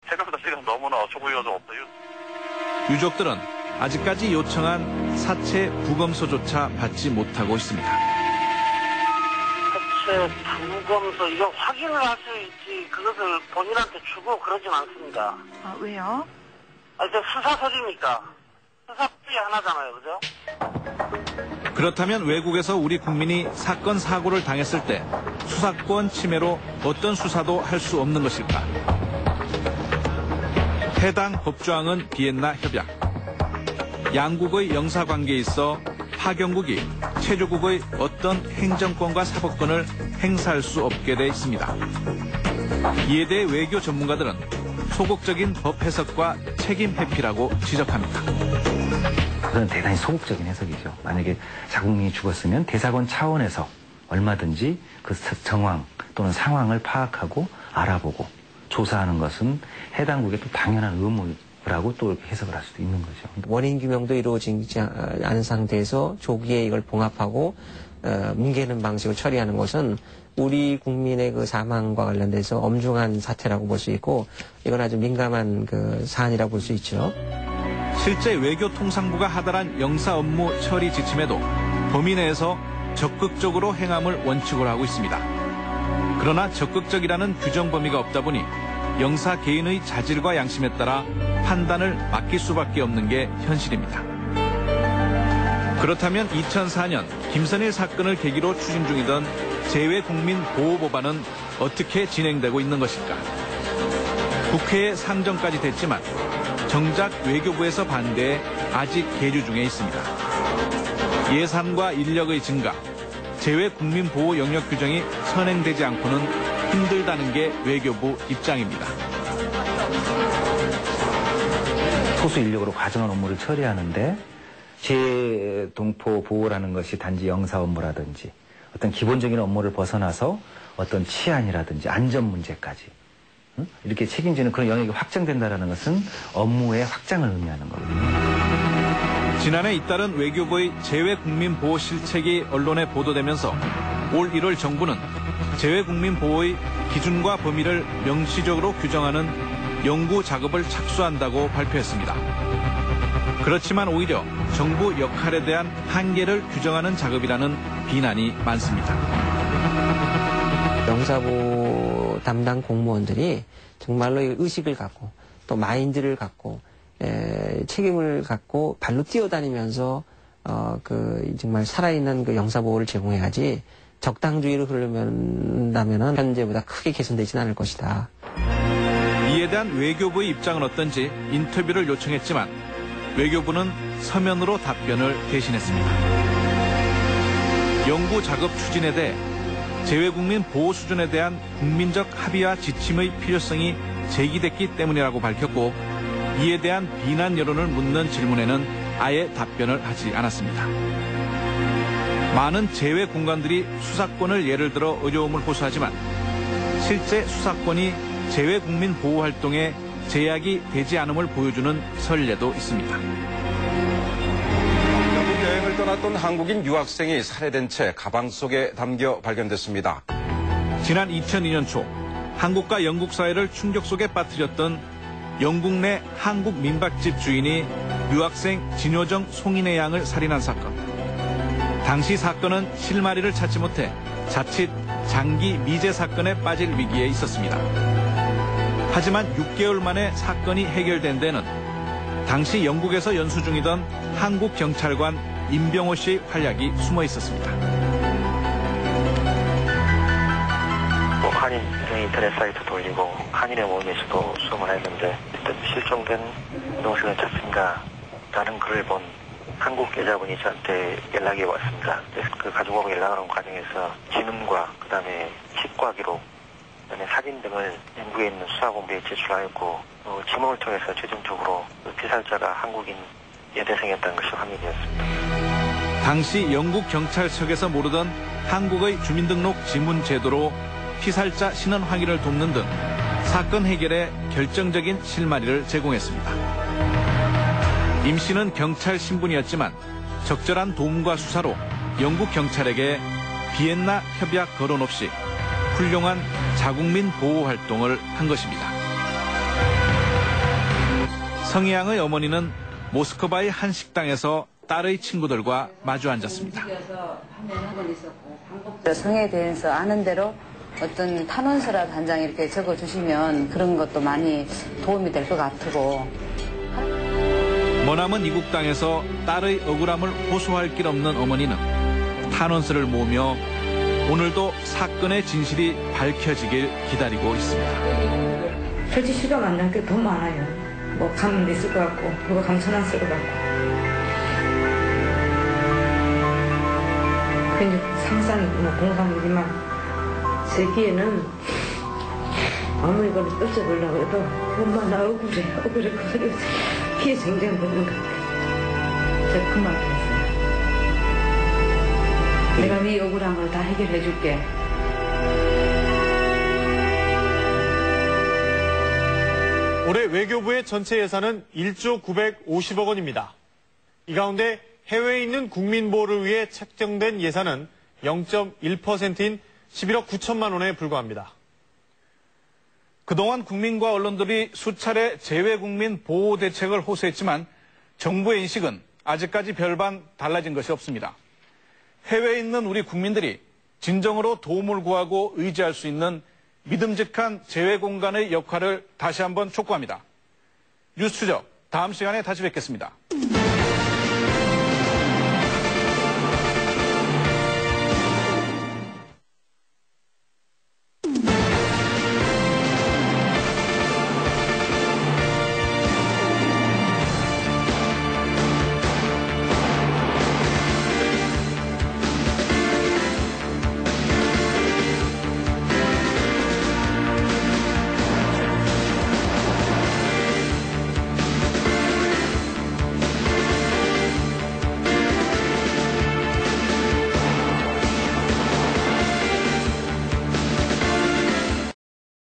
생각보다 시간 너무나 어처구니가 없어요. 유족들은 아직까지 요청한 사체 부검서조차 받지 못하고 있습니다. 사체 부검서 이거 확인을 할 수 있지 그것을 본인한테 주고 그러진 않습니다. 아, 왜요? 이제 수사서류니까 수사서류 하나잖아요, 그죠? 그렇다면 외국에서 우리 국민이 사건 사고를 당했을 때 수사권 침해로 어떤 수사도 할 수 없는 것일까? 해당 법조항은 비엔나 협약. 양국의 영사관계에 있어 파견국이 체조국의 어떤 행정권과 사법권을 행사할 수 없게 돼 있습니다. 이에 대해 외교 전문가들은 소극적인 법 해석과 책임 회피라고 지적합니다. 그건 대단히 소극적인 해석이죠. 만약에 자국민이 죽었으면 대사관 차원에서 얼마든지 그 정황 또는 상황을 파악하고 알아보고 조사하는 것은 해당국의 또 당연한 의무라고 또 이렇게 해석을 할 수도 있는 거죠. 원인 규명도 이루어지지 않은 상태에서 조기에 이걸 봉합하고 뭉개는 방식으로 처리하는 것은 우리 국민의 그 사망과 관련돼서 엄중한 사태라고 볼 수 있고 이건 아주 민감한 그 사안이라고 볼 수 있죠. 실제 외교통상부가 하달한 영사 업무 처리 지침에도 범위 내에서 적극적으로 행함을 원칙으로 하고 있습니다. 그러나 적극적이라는 규정 범위가 없다 보니 영사 개인의 자질과 양심에 따라 판단을 맡길 수밖에 없는 게 현실입니다. 그렇다면 2004년 김선일 사건을 계기로 추진 중이던 재외국민보호법안은 어떻게 진행되고 있는 것일까? 국회에 상정까지 됐지만 정작 외교부에서 반대해 아직 계류 중에 있습니다. 예산과 인력의 증가, 재외국민보호 영역 규정이 선행되지 않고는 힘들다는 게 외교부 입장입니다. 소수 인력으로 과정한 업무를 처리하는데 재동포 보호라는 것이 단지 영사 업무라든지 어떤 기본적인 업무를 벗어나서 어떤 치안이라든지 안전 문제까지 이렇게 책임지는 그런 영역이 확장된다는 것은 업무의 확장을 의미하는 거거든요. 지난해 잇따른 외교부의 재외국민보호 실책이 언론에 보도되면서 올 1월 정부는 재외국민보호의 기준과 범위를 명시적으로 규정하는 연구 작업을 착수한다고 발표했습니다. 그렇지만 오히려 정부 역할에 대한 한계를 규정하는 작업이라는 비난이 많습니다. 영사부 담당 공무원들이 정말로 의식을 갖고 또 마인드를 갖고 책임을 갖고 발로 뛰어다니면서 정말 살아있는 그 영사보호를 제공해야지 적당주의로 흐르면다면은 현재보다 크게 개선되지는 않을 것이다. 이에 대한 외교부의 입장은 어떤지 인터뷰를 요청했지만 외교부는 서면으로 답변을 대신했습니다. 연구 작업 추진에 대해 재외국민 보호 수준에 대한 국민적 합의와 지침의 필요성이 제기됐기 때문이라고 밝혔고 이에 대한 비난 여론을 묻는 질문에는 아예 답변을 하지 않았습니다. 많은 재외군관들이 수사권을 예를 들어 어려움을 호소하지만 실제 수사권이 재외국민 보호 활동에 제약이 되지 않음을 보여주는 선례도 있습니다. 영국 여행을 떠났던 한국인 유학생이 살해된 채 가방 속에 담겨 발견됐습니다. 지난 2002년 초 한국과 영국 사회를 충격 속에 빠뜨렸던 영국 내 한국 민박집 주인이 유학생 진효정 송인의 양을 살인한 사건. 당시 사건은 실마리를 찾지 못해 자칫 장기 미제 사건에 빠질 위기에 있었습니다. 하지만 6개월 만에 사건이 해결된 데는 당시 영국에서 연수 중이던 한국 경찰관 임병호 씨의 활약이 숨어 있었습니다. 한인 인터넷 사이트 돌리고 한인의 모임에서도 수험을 했는데 일단 실종된 노동시간 찾습니다 라는 글을 본 한국 여자분이 저한테 연락이 왔습니다. 그래서 그 가족하고 연락하는 과정에서 지문과 그다음에 치과 기록, 그다음에 사진 등을 영국에 있는 수사본부에 제출하였고 지문을 통해서 최종적으로 피살자가 한국인 여대생이었다는 것이 확인되었습니다. 당시 영국 경찰청에서 모르던 한국의 주민등록 지문 제도로 피살자 신원 확인을 돕는 등 사건 해결에 결정적인 실마리를 제공했습니다. 임 씨는 경찰 신분이었지만 적절한 도움과 수사로 영국 경찰에게 비엔나 협약 거론 없이 훌륭한 자국민 보호 활동을 한 것입니다. 성희 양의 어머니는 모스크바의 한 식당에서 딸의 친구들과 마주 앉았습니다. 성에 대해서 아는 대로 어떤 탄원서라도 한 장 이렇게 적어주시면 그런 것도 많이 도움이 될 것 같고. 머나먼 이국 땅에서 딸의 억울함을 호소할 길 없는 어머니는 탄원서를 모으며 오늘도 사건의 진실이 밝혀지길 기다리고 있습니다. 솔직히 시간 만날 게 더 많아요. 뭐 가면 있을 것 같고 누가 감천한 쓸 것 같고. 근데 상상 뭐 공상이지만 제 귀에는 아무리 이걸 어쩌보려고 해도 엄마 나 억울해 그래서 귀에 쟁쟁 보는 것 같아요. 제가 그 말을 했어요. 내가 네 억울한 걸 다 해결해 줄게. 올해 외교부의 전체 예산은 1조 950억 원입니다. 이 가운데 해외에 있는 국민보호를 위해 책정된 예산은 0.1%인 11억 9천만 원에 불과합니다. 그동안 국민과 언론들이 수차례 재외국민 보호 대책을 호소했지만 정부의 인식은 아직까지 별반 달라진 것이 없습니다. 해외에 있는 우리 국민들이 진정으로 도움을 구하고 의지할 수 있는 믿음직한 재외공간의 역할을 다시 한번 촉구합니다. 뉴스 추적 다음 시간에 다시 뵙겠습니다.